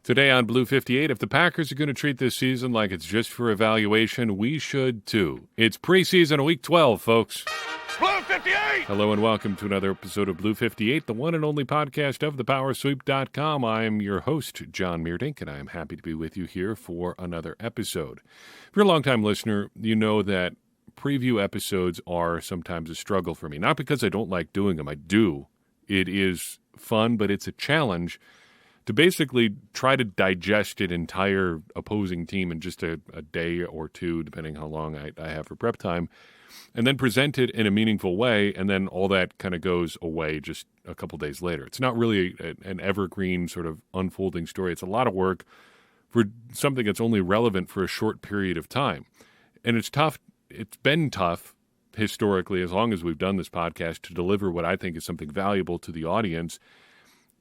Today on Blue 58, if the Packers are going to treat this season like it's just for evaluation, we should too. It's preseason week 12, folks. Blue 58! Hello and welcome to another episode of Blue 58, the one and only podcast of thepowersweep.com. I am your host, John Meerdink, and I am happy to be with you here for another episode. If you're a longtime listener, you know that preview episodes are sometimes a struggle for me. Not because I don't like doing them. I do. It is fun, but it's a challenge to basically try to digest an entire opposing team in just a day or two, depending how long I have for prep time, and then present it in a meaningful way, and then all that kind of goes away just a couple days later. It's not really an evergreen sort of unfolding story. It's a lot of work for something that's only relevant for a short period of time. And it's tough. It's been tough historically, as long as we've done this podcast, to deliver what I think is something valuable to the audience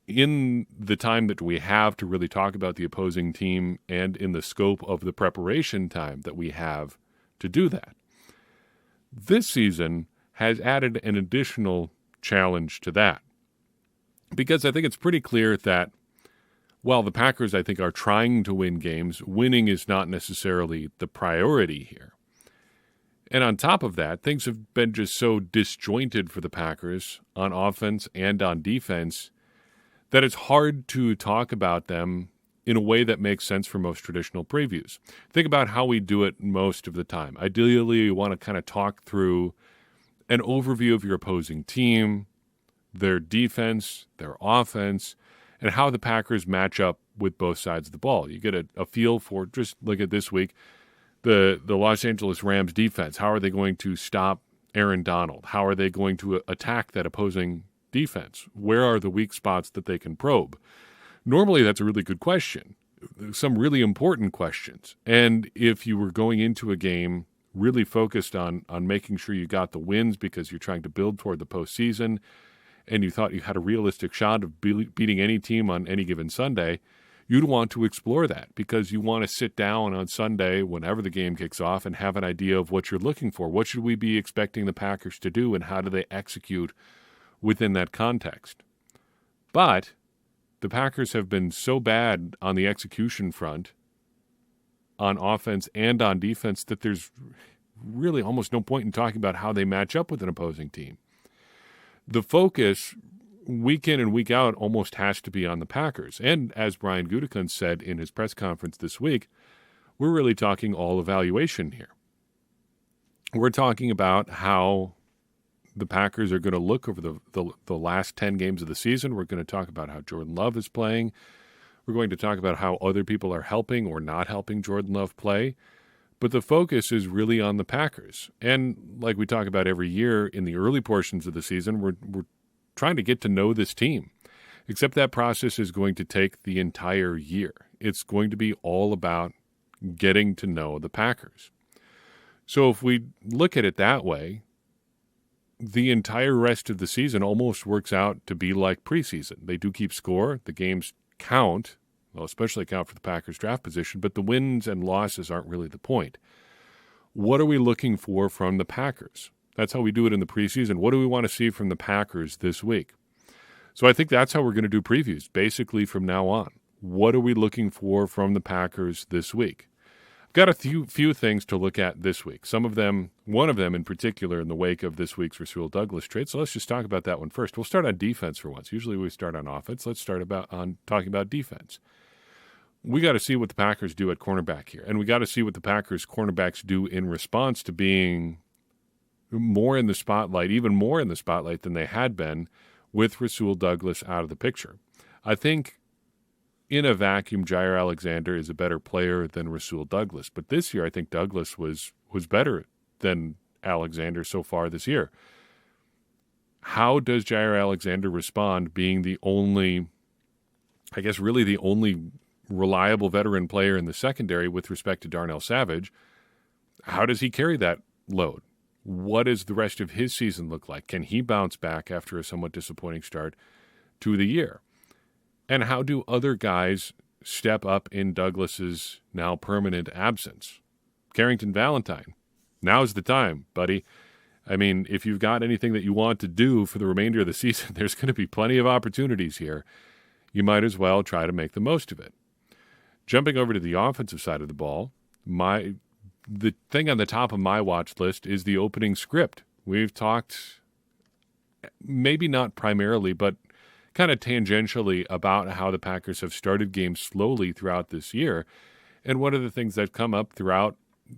in the time that we have to really talk about the opposing team and in the scope of the preparation time that we have to do that. This season has added an additional challenge to that, because I think it's pretty clear that while the Packers, I think, are trying to win games, winning is not necessarily the priority here. And on top of that, things have been just so disjointed for the Packers on offense and on defense that it's hard to talk about them in a way that makes sense for most traditional previews. Think about how we do it most of the time. Ideally, you want to kind of talk through an overview of your opposing team, their defense, their offense, and how the Packers match up with both sides of the ball. You get a feel for, just look at this week, the Los Angeles Rams defense. How are they going to stop Aaron Donald? How are they going to attack that opposing defense? Where are the weak spots that they can probe? Normally, that's a really good question. Some really important questions. And if you were going into a game really focused on making sure you got the wins because you're trying to build toward the postseason, and you thought you had a realistic shot of beating any team on any given Sunday, you'd want to explore that because you want to sit down on Sunday whenever the game kicks off and have an idea of what you're looking for. What should we be expecting the Packers to do, and how do they execute within that context? But the Packers have been so bad on the execution front, on offense and on defense, that there's really almost no point in talking about how they match up with an opposing team. The focus week in and week out almost has to be on the Packers. And as Brian Gutekunst said in his press conference this week, we're really talking all evaluation here. We're talking about how the Packers are going to look over the last 10 games of the season. We're going to talk about how Jordan Love is playing. We're going to talk about how other people are helping or not helping Jordan Love play. But the focus is really on the Packers. And like we talk about every year in the early portions of the season, we're trying to get to know this team. Except that process is going to take the entire year. It's going to be all about getting to know the Packers. So if we look at it that way, the entire rest of the season almost works out to be like preseason. They do keep score. The games count, well, especially count for the Packers draft position, but the wins and losses aren't really the point. What are we looking for from the Packers? That's how we do it in the preseason. What do we want to see from the Packers this week? So I think that's how we're going to do previews, basically from now on. What are we looking for from the Packers this week? Got a few things to look at this week. Some of them, one of them in particular, in the wake of this week's Rasul Douglas trade. So let's just talk about that one first. We'll start on defense for once. Usually we start on offense. Let's start on talking about defense. We got to see what the Packers do at cornerback here, and we got to see what the Packers cornerbacks do in response to being more in the spotlight, even more in the spotlight than they had been with Rasul Douglas out of the picture. I think in a vacuum, Jair Alexander is a better player than Rasul Douglas. But this year, I think Douglas was better than Alexander so far this year. How does Jair Alexander respond being the only, I guess really the only reliable veteran player in the secondary with respect to Darnell Savage? How does he carry that load? What does the rest of his season look like? Can he bounce back after a somewhat disappointing start to the year? And how do other guys step up in Douglas's now permanent absence? Carrington Valentine, now's the time, buddy. I mean, if you've got anything that you want to do for the remainder of the season, there's going to be plenty of opportunities here. You might as well try to make the most of it. Jumping over to the offensive side of the ball, the thing on the top of my watch list is the opening script. We've talked, maybe not primarily, but kind of tangentially about how the Packers have started games slowly throughout this year. And one of the things that come up throughout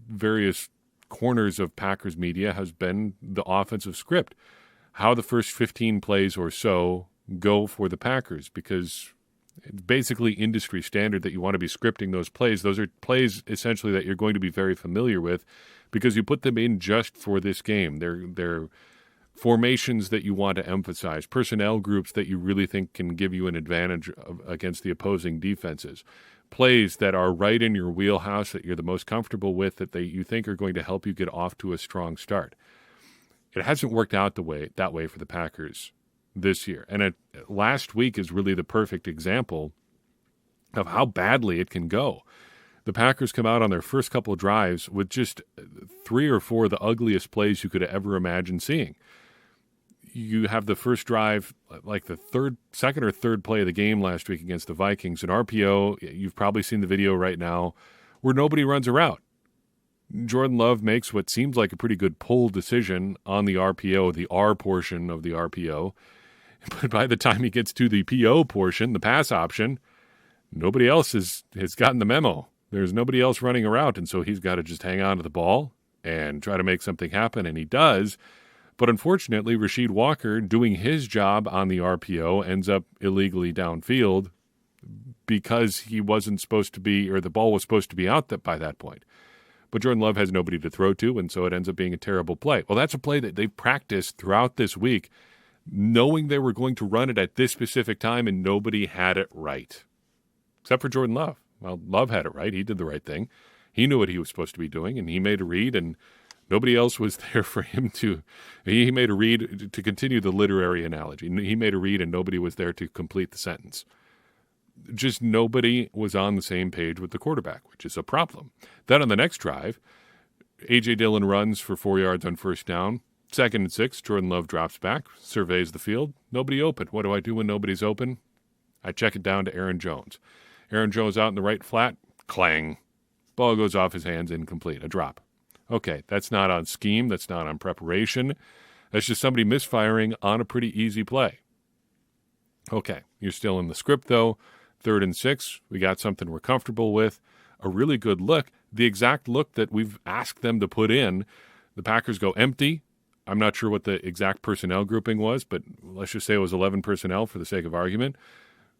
various corners of Packers media has been the offensive script, how the first 15 plays or so go for the Packers, because it's basically industry standard that you want to be scripting those plays. Those are plays essentially that you're going to be very familiar with because you put them in just for this game. They're formations that you want to emphasize, personnel groups that you really think can give you an advantage against the opposing defenses, plays that are right in your wheelhouse that you're the most comfortable with, that you think are going to help you get off to a strong start. It hasn't worked out that way for the Packers this year. And last week is really the perfect example of how badly it can go. The Packers come out on their first couple of drives with just 3 or 4 of the ugliest plays you could ever imagine seeing. You have the first drive, like the second or third play of the game last week against the Vikings, an RPO. You've probably seen the video right now where nobody runs a route. Jordan Love makes what seems like a pretty good pull decision on the RPO, the R portion of the RPO. But by the time he gets to the PO portion, the pass option, nobody else has gotten the memo. There's nobody else running a route, and so he's got to just hang on to the ball and try to make something happen, and he does. But unfortunately, Rasheed Walker, doing his job on the RPO, ends up illegally downfield because he wasn't supposed to be, or the ball was supposed to be out by that point. But Jordan Love has nobody to throw to, and so it ends up being a terrible play. Well, that's a play that they've practiced throughout this week, knowing they were going to run it at this specific time, and nobody had it right. Except for Jordan Love. Well, Love had it right. He did the right thing. He knew what he was supposed to be doing, and he made a read, and nobody else was there for him to – he made a read, to continue the literary analogy. He made a read, and nobody was there to complete the sentence. Just nobody was on the same page with the quarterback, which is a problem. Then on the next drive, A.J. Dillon runs for 4 yards on first down. 2nd and 6, Jordan Love drops back, surveys the field. Nobody open. What do I do when nobody's open? I check it down to Aaron Jones. Aaron Jones out in the right flat. Clang. Ball goes off his hands, incomplete. A drop. Okay, that's not on scheme. That's not on preparation. That's just somebody misfiring on a pretty easy play. Okay, you're still in the script, though. 3rd and 6, we got something we're comfortable with. A really good look. The exact look that we've asked them to put in. The Packers go empty. I'm not sure what the exact personnel grouping was, but let's just say it was 11 personnel for the sake of argument.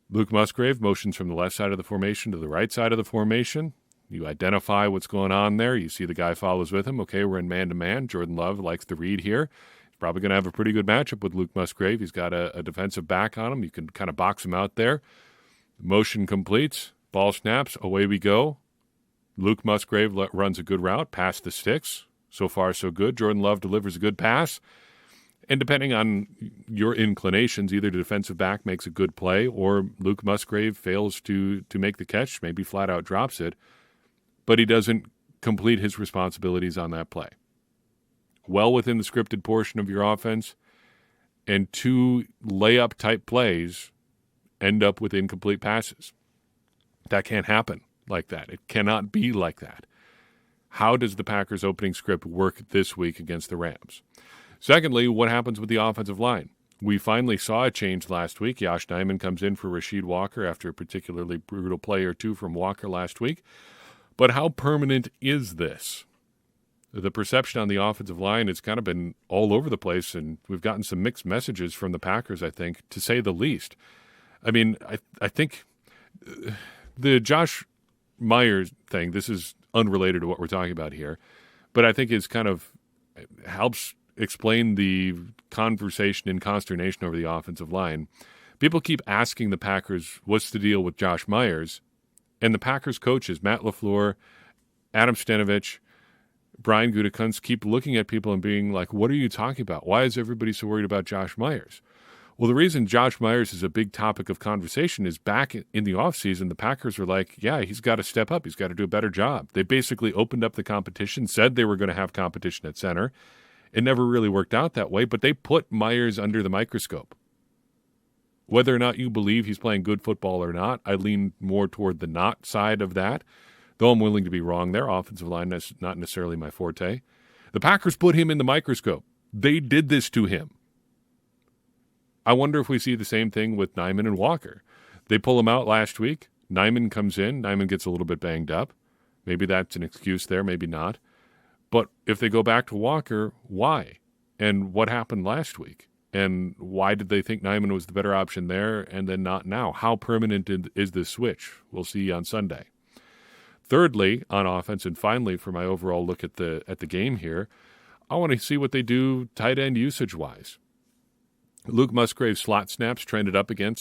Luke Musgrave motions from the left side of the formation to the right side of the formation. You identify what's going on there. You see the guy follows with him. Okay, we're in man-to-man. Jordan Love likes the read here. He's probably going to have a pretty good matchup with Luke Musgrave. He's got a defensive back on him. You can kind of box him out there. Motion completes. Ball snaps. Away we go. Luke Musgrave runs a good route past the sticks. So far, so good. Jordan Love delivers a good pass. And depending on your inclinations, either the defensive back makes a good play or Luke Musgrave fails to make the catch, maybe flat out drops it, but he doesn't complete his responsibilities on that play. Well within the scripted portion of your offense, and 2 layup-type plays end up with incomplete passes. That can't happen like that. It cannot be like that. How does the Packers' opening script work this week against the Rams? Secondly, what happens with the offensive line? We finally saw a change last week. Josh Nijman comes in for Rasheed Walker after a particularly brutal play or two from Walker last week. But how permanent is this? The perception on the offensive line has kind of been all over the place, and we've gotten some mixed messages from the Packers, I think, to say the least. I mean, I think the Josh Myers thing, this is unrelated to what we're talking about here, but I think is kind of helps explain the conversation and consternation over the offensive line. People keep asking the Packers, what's the deal with Josh Myers? And the Packers coaches, Matt LaFleur, Adam Stenavich, Brian Gutekunst, keep looking at people and being like, what are you talking about? Why is everybody so worried about Josh Myers? Well, the reason Josh Myers is a big topic of conversation is back in the offseason, the Packers were like, yeah, he's got to step up. He's got to do a better job. They basically opened up the competition, said they were going to have competition at center. It never really worked out that way, but they put Myers under the microscope. Whether or not you believe he's playing good football or not, I lean more toward the not side of that, though I'm willing to be wrong there. Offensive line is not necessarily my forte. The Packers put him in the microscope. They did this to him. I wonder if we see the same thing with Nyman and Walker. They pull him out last week. Nyman comes in. Nyman gets a little bit banged up. Maybe that's an excuse there, maybe not. But if they go back to Walker, why? And what happened last week? And why did they think Nyman was the better option there and then not now? How permanent is this switch? We'll see on Sunday. Thirdly, on offense, and finally for my overall look at the game here, I want to see what they do tight end usage-wise. Luke Musgrave's slot snaps trended up again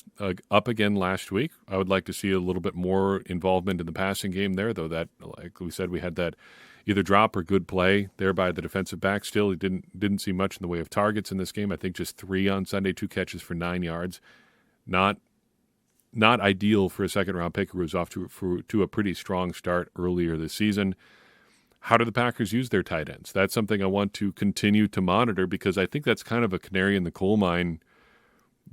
last week. I would like to see a little bit more involvement in the passing game there, though that, like we said, we had that either drop or good play there by the defensive back. Still, he didn't see much in the way of targets in this game. I think just 3 on Sunday, 2 catches for 9 yards. Not ideal for a second-round pick who was off to a pretty strong start earlier this season. How do the Packers use their tight ends? That's something I want to continue to monitor because I think that's kind of a canary in the coal mine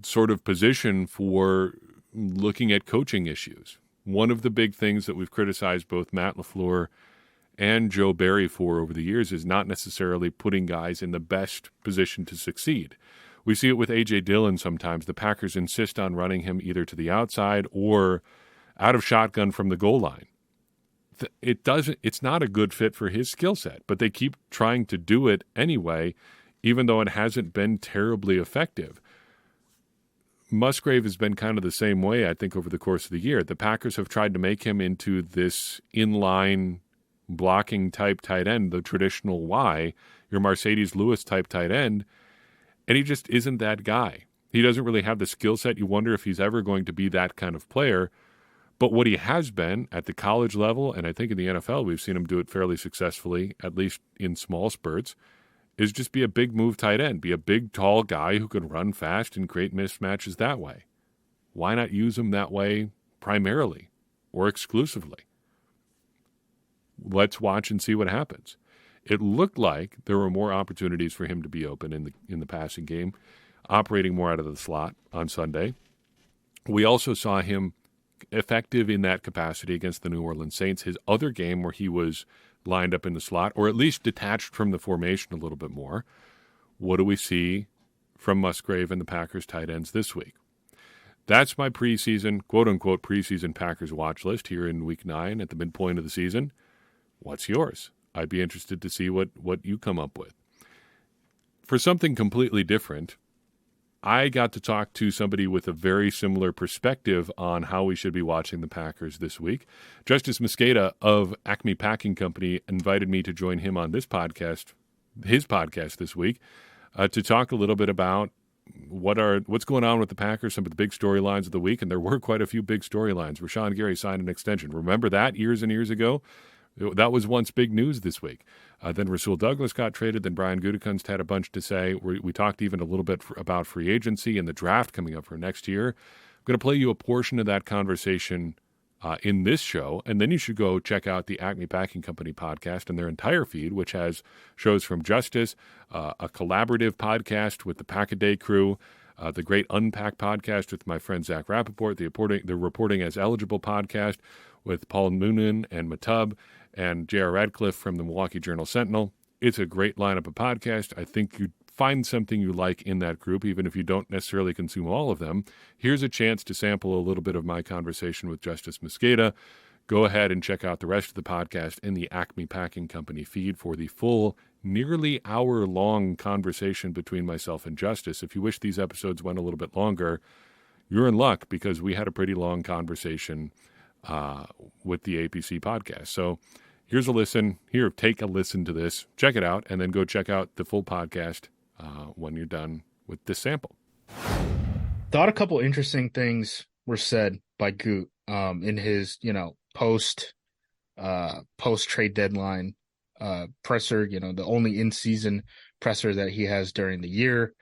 sort of position for looking at coaching issues. One of the big things that we've criticized both Matt LaFleur and Joe Barry for over the years is not necessarily putting guys in the best position to succeed. We see it with A.J. Dillon sometimes. The Packers insist on running him either to the outside or out of shotgun from the goal line. It's not a good fit for his skill set, but they keep trying to do it anyway, even though it hasn't been terribly effective. Musgrave has been kind of the same way, I think, over the course of the year. The Packers have tried to make him into this inline blocking type tight end, the traditional Y, your Mercedes Lewis type tight end, and he just isn't that guy. He doesn't really have the skill set. You wonder if he's ever going to be that kind of player. But what he has been at the college level, and I think in the NFL we've seen him do it fairly successfully, at least in small spurts, is just be a big move tight end, be a big, tall guy who can run fast and create mismatches that way. Why not use him that way primarily or exclusively? Let's watch and see what happens. It looked like there were more opportunities for him to be open in the passing game, operating more out of the slot on Sunday. We also saw him effective in that capacity against the New Orleans Saints. His other game where he was lined up in the slot, or at least detached from the formation a little bit more. What do we see from Musgrave and the Packers tight ends this week? That's my preseason, quote-unquote preseason Packers watch list here in Week 9 at the midpoint of the season. What's yours? I'd be interested to see what you come up with. For something completely different, I got to talk to somebody with a very similar perspective on how we should be watching the Packers this week. Justice Mosqueda of Acme Packing Company invited me to join him on his podcast this week, to talk a little bit about what's going on with the Packers, some of the big storylines of the week, and there were quite a few big storylines. Rashawn Gary signed an extension. Remember that years and years ago? That was once big news this week. Then Rasul Douglas got traded. Then Brian Gutekunst had a bunch to say. We talked even a little bit about free agency and the draft coming up for next year. I'm going to play you a portion of that conversation in this show, and then you should go check out the Acme Packing Company podcast and their entire feed, which has shows from Justice, a collaborative podcast with the Pack-A-Day crew, the Great Unpack podcast with my friend Zach Rappaport, the Reporting as Eligible podcast with Paul Noonan and Matub, and J.R. Radcliffe from the Milwaukee Journal-Sentinel. It's a great lineup of podcasts. I think you'd find something you like in that group, even if you don't necessarily consume all of them. Here's a chance to sample a little bit of my conversation with Justice Mosqueda. Go ahead and check out the rest of the podcast in the Acme Packing Company feed for the full, nearly hour-long conversation between myself and Justice. If you wish these episodes went a little bit longer, you're in luck because we had a pretty long conversation with the APC podcast. So here's a listen. Here, take a listen to this. Check it out, and then go check out the full podcast when you're done with this sample. Thought a couple interesting things were said by Goot in his, post trade deadline presser. The only in-season presser that he has during the year.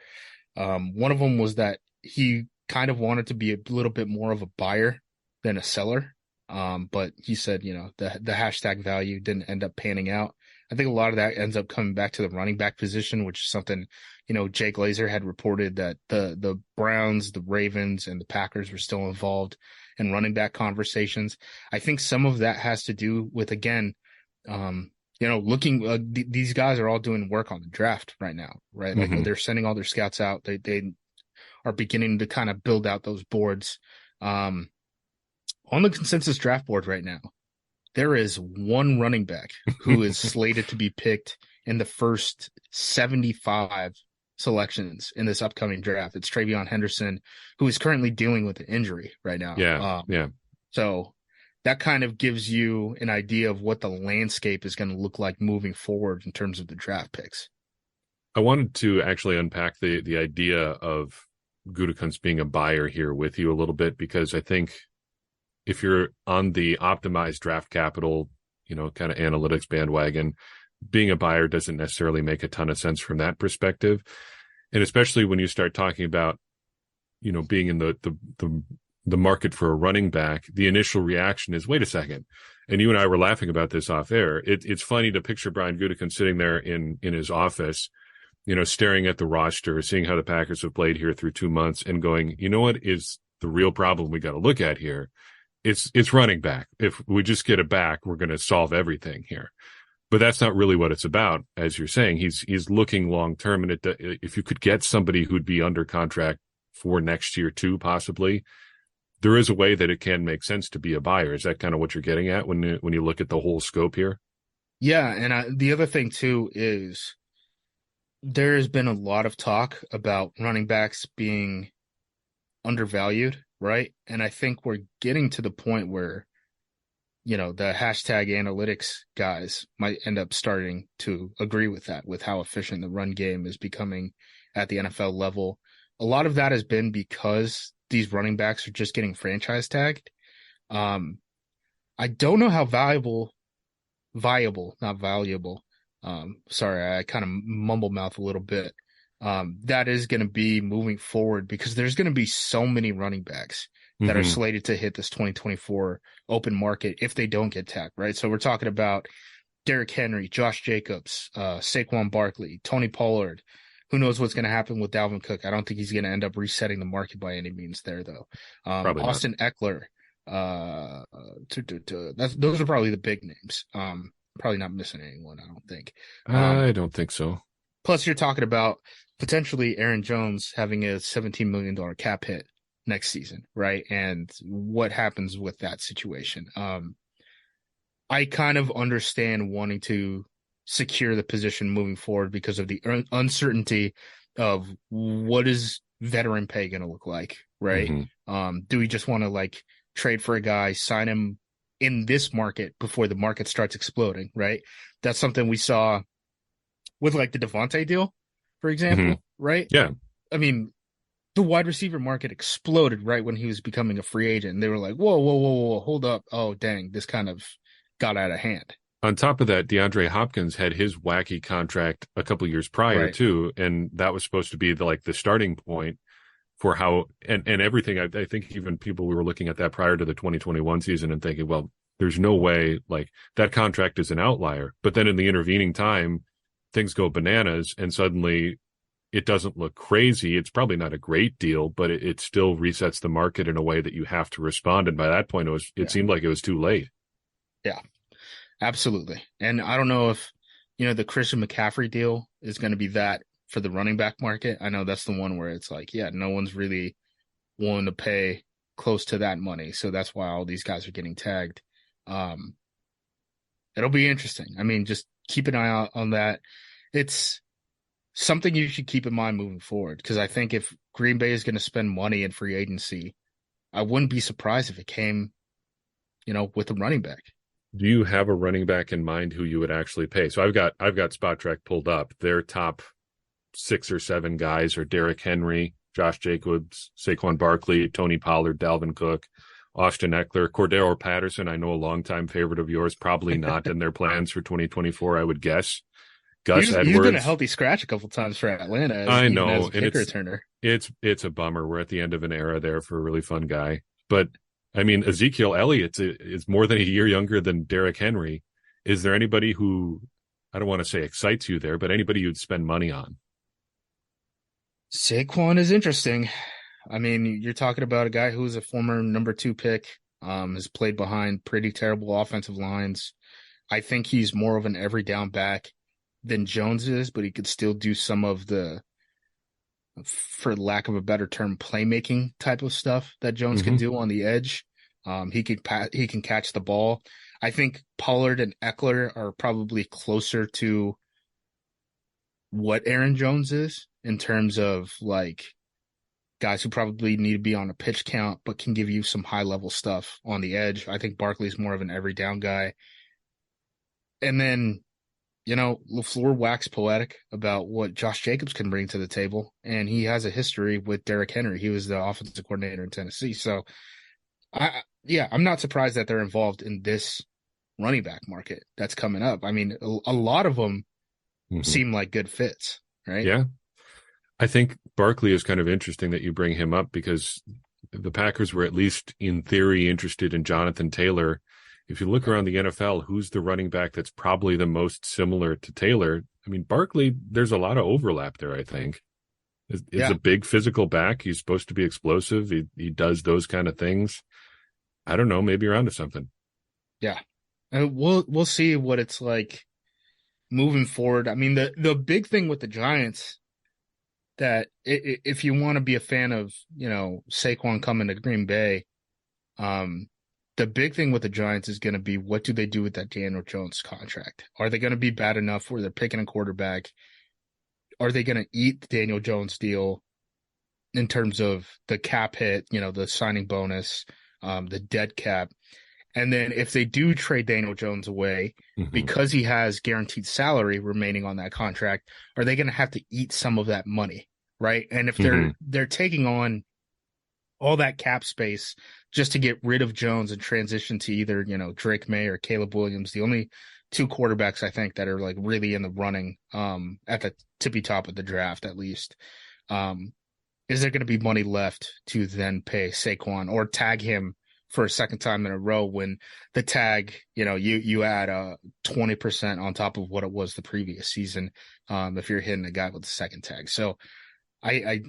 One of them was that he kind of wanted to be a little bit more of a buyer than a seller. But he said, the hashtag value didn't end up panning out. I think a lot of that ends up coming back to the running back position, which is something, Jake Glazer had reported that the Browns, the Ravens, and the Packers were still involved in running back conversations. I think some of that has to do with, again, looking, these guys are all doing work on the draft right now, right? Like Mm-hmm. they're sending all their scouts out. They are beginning to kind of build out those boards. On the consensus draft board right now, there is one running back who is slated to be picked in the first 75 selections in this upcoming draft. It's Travion Henderson, who is currently dealing with an injury right now. Yeah, yeah. So that kind of gives you an idea of what the landscape is going to look like moving forward in terms of the draft picks. I wanted to actually unpack the idea of Gutekunst being a buyer here with you a little bit, because I think if you're on the optimized draft capital, kind of analytics bandwagon, being a buyer doesn't necessarily make a ton of sense from that perspective. And especially when you start talking about, being in the market for a running back, the initial reaction is, wait a second. And you and I were laughing about this off air. It's funny to picture Brian Gutekunst sitting there in his office, staring at the roster, seeing how the Packers have played here through 2 months and going, you know what is the real problem we got to look at here? It's running back. If we just get it back, we're going to solve everything here. But that's not really what it's about, as you're saying. He's looking long term, and if you could get somebody who'd be under contract for next year too, possibly, there is a way that it can make sense to be a buyer. Is that kind of what you're getting at when you look at the whole scope here? Yeah, and the other thing too is there has been a lot of talk about running backs being undervalued, right? And I think we're getting to the point where, the hashtag analytics guys might end up starting to agree with that, with how efficient the run game is becoming at the NFL level. A lot of that has been because these running backs are just getting franchise tagged. I don't know how viable, not valuable. Sorry, I kind of mumble mouth a little bit. That is going to be moving forward, because there's going to be so many running backs that are slated to hit this 2024 open market if they don't get tagged, right? So we're talking about Derrick Henry, Josh Jacobs, Saquon Barkley, Tony Pollard. Who knows what's going to happen with Dalvin Cook? I don't think he's going to end up resetting the market by any means there, though. Probably Austin Eckler. Those are probably the big names. Probably not missing anyone, I don't think. I don't think so. Plus, you're talking about potentially Aaron Jones having a $17 million cap hit next season, right? And what happens with that situation? I kind of understand wanting to secure the position moving forward because of the uncertainty of what is veteran pay going to look like, right? Do we just want to trade for a guy, sign him in this market before the market starts exploding, right? That's something we saw with the Devontae deal, for example, right? Yeah. I mean, the wide receiver market exploded right when he was becoming a free agent. And they were like, whoa, hold up. Oh, dang, this kind of got out of hand. On top of that, DeAndre Hopkins had his wacky contract a couple years prior too, and that was supposed to be the starting point for how and everything. I think even people we were looking at that prior to the 2021 season and thinking, well, there's no way that contract is an outlier. But then in the intervening time, things go bananas, and suddenly it doesn't look crazy. It's probably not a great deal, but it still resets the market in a way that you have to respond. And by that point, it seemed like it was too late. Yeah. Absolutely. And I don't know if, the Christian McCaffrey deal is going to be that for the running back market. I know that's the one where it's no one's really willing to pay close to that money. So that's why all these guys are getting tagged. It'll be interesting. I mean, just keep an eye out on that. It's something you should keep in mind moving forward, because I think if Green Bay is going to spend money in free agency, I wouldn't be surprised if it came, with a running back. Do you have a running back in mind who you would actually pay? So I've got Spot Track pulled up. Their top 6 or 7 guys are Derrick Henry, Josh Jacobs, Saquon Barkley, Tony Pollard, Dalvin Cook, Austin Eckler, Cordero Patterson. I know a longtime favorite of yours, probably not in their plans for 2024, I would guess. Gus Edwards. He's been a healthy scratch a couple times for Atlanta. I know, as a kicker and returner. It's a bummer. We're at the end of an era there for a really fun guy, but. I mean, Ezekiel Elliott is more than a year younger than Derrick Henry. Is there anybody who I don't want to say excites you there, but anybody you'd spend money on. Saquon is interesting. I mean, you're talking about a guy who was a former number 2 pick, has played behind pretty terrible offensive lines. I think he's more of an every down back than Jones is, but he could still do some of the, for lack of a better term, playmaking type of stuff that Jones can Hmm. do on the edge. He can catch the ball. I think Pollard and Eckler are probably closer to what Aaron Jones is in terms of like guys who probably need to be on a pitch count, but can give you some high level stuff on the edge. I think Barkley's more of an every down guy. And then, LaFleur waxed poetic about what Josh Jacobs can bring to the table. And he has a history with Derrick Henry. He was the offensive coordinator in Tennessee. So I'm not surprised that they're involved in this running back market that's coming up. I mean, a lot of them Hmm. seem like good fits, right? Yeah. I think Barkley is kind of interesting that you bring him up because the Packers were at least in theory interested in Jonathan Taylor. If you look around the NFL, who's the running back that's probably the most similar to Taylor? I mean, Barkley, there's a lot of overlap there, I think. Is Yeah. a big physical back. He's supposed to be explosive. He does those kind of things. I don't know. Maybe you're onto something. Yeah. And we'll see what it's like moving forward. I mean, the big thing with the Giants that if you want to be a fan of, Saquon coming to Green Bay, um, the big thing with the Giants is going to be what do they do with that Daniel Jones contract? Are they going to be bad enough where they're picking a quarterback? Are they going to eat the Daniel Jones deal in terms of the cap hit, the signing bonus, the dead cap? And then if they do trade Daniel Jones away Hmm. because he has guaranteed salary remaining on that contract, are they going to have to eat some of that money, right? And if Hmm. they're taking on all that cap space just to get rid of Jones and transition to either, Drake May or Caleb Williams, the only two quarterbacks I think that are like really in the running at the tippy top of the draft at least. Um, is there going to be money left to then pay Saquon or tag him for a second time in a row when the tag, you add 20% on top of what it was the previous season, if you're hitting a guy with the second tag. So I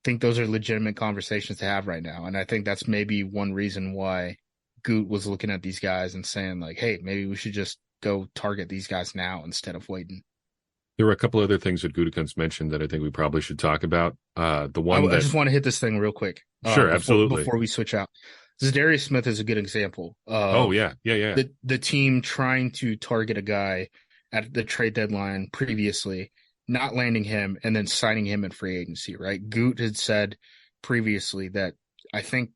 think those are legitimate conversations to have right now. And I think that's maybe one reason why Goot was looking at these guys and saying like, hey, maybe we should just go target these guys now instead of waiting. There were a couple other things that Gutekunst mentioned that I think we probably should talk about. The one I that, just want to hit this thing real quick sure, before absolutely. before we switch out. Zadarius Smith is a good example Oh, of yeah, yeah, yeah. the team trying to target a guy at the trade deadline previously, not landing him, and then signing him in free agency, right? Goot had said previously that I think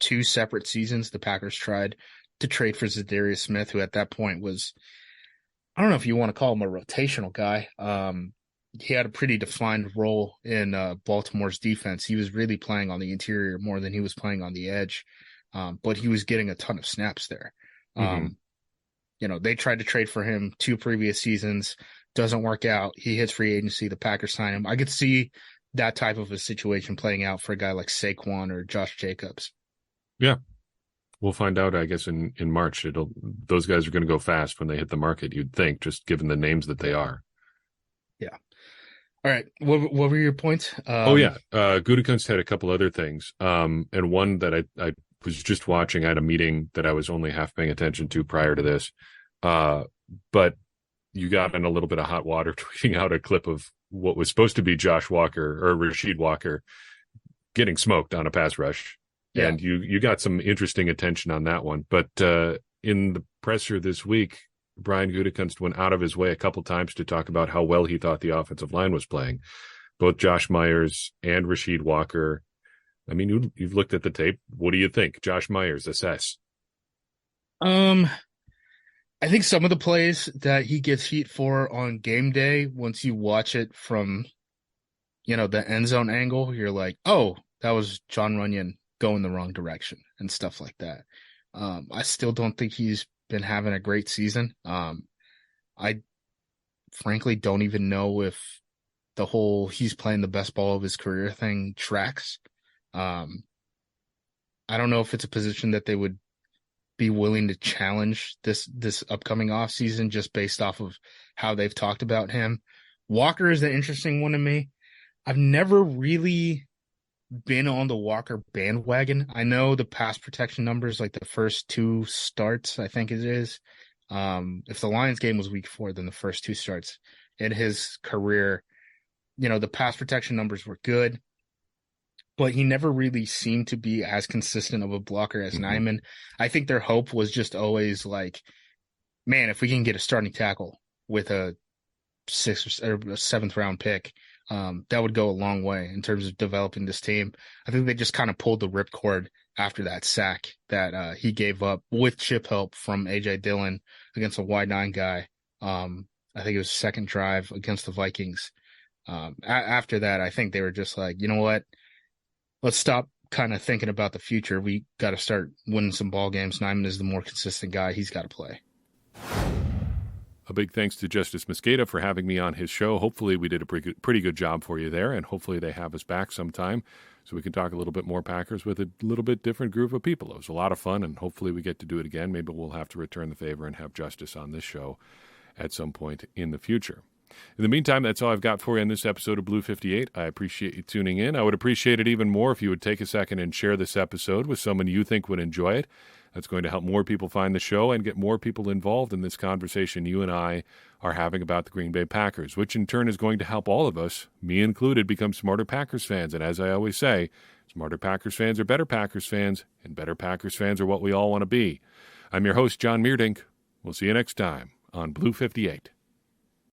2 separate seasons the Packers tried to trade for Zadarius Smith, who at that point was, I don't know if you want to call him a rotational guy. He had a pretty defined role in Baltimore's defense. He was really playing on the interior more than he was playing on the edge, but he was getting a ton of snaps there. Hmm. Um, they tried to trade for him 2 previous seasons, doesn't work out. He hits free agency. The Packers sign him. I could see that type of a situation playing out for a guy like Saquon or Josh Jacobs. Yeah. We'll find out, I guess, in March. Those guys are going to go fast when they hit the market, you'd think, just given the names that they are. Yeah. All right. What were your points? Oh yeah, Gutekunst had a couple other things, and one that I was just watching. I had a meeting that I was only half paying attention to prior to this, uh, but you got in a little bit of hot water tweeting out a clip of what was supposed to be Josh Walker or Rasheed Walker getting smoked on a pass rush, Yeah. and you got some interesting attention on that one. But in the presser this week, Brian Gutekunst went out of his way a couple times to talk about how well he thought the offensive line was playing. Both Josh Myers and Rasheed Walker. I mean, you've looked at the tape. What do you think? Josh Myers, assess. Um, I think some of the plays that he gets heat for on game day, once you watch it from, the end zone angle, you're like, oh, that was John Runyon going the wrong direction and stuff like that. I still don't think he's been having a great season. I frankly don't even know if the whole he's playing the best ball of his career thing tracks. Um, I don't know if it's a position that they would be willing to challenge this upcoming offseason just based off of how they've talked about him. Walker is the interesting one to me. I've never really been on the Walker bandwagon. I know the pass protection numbers, like the first two starts, I think it is. If the Lions game was week 4, then the first two starts in his career, the pass protection numbers were good, but he never really seemed to be as consistent of a blocker as Nyman. I think their hope was just always like, man, if we can get a starting tackle with a 6th or 7th round pick, that would go a long way in terms of developing this team. I think they just kind of pulled the ripcord after that sack that he gave up with chip help from A.J. Dillon against a wide 9 guy. I think it was second drive against the Vikings. After that, I think they were just like, you know what? Let's stop kind of thinking about the future. We got to start winning some ball games. Nyman is the more consistent guy. He's got to play. A big thanks to Justice Mosqueda for having me on his show. Hopefully we did a pretty good job for you there, and hopefully they have us back sometime so we can talk a little bit more Packers with a little bit different group of people. It was a lot of fun, and hopefully we get to do it again. Maybe we'll have to return the favor and have Justice on this show at some point in the future. In the meantime, that's all I've got for you in this episode of Blue 58. I appreciate you tuning in. I would appreciate it even more if you would take a second and share this episode with someone you think would enjoy it. That's going to help more people find the show and get more people involved in this conversation you and I are having about the Green Bay Packers, which in turn is going to help all of us, me included, become smarter Packers fans. And as I always say, smarter Packers fans are better Packers fans, and better Packers fans are what we all want to be. I'm your host, John Meerdink. We'll see you next time on Blue 58.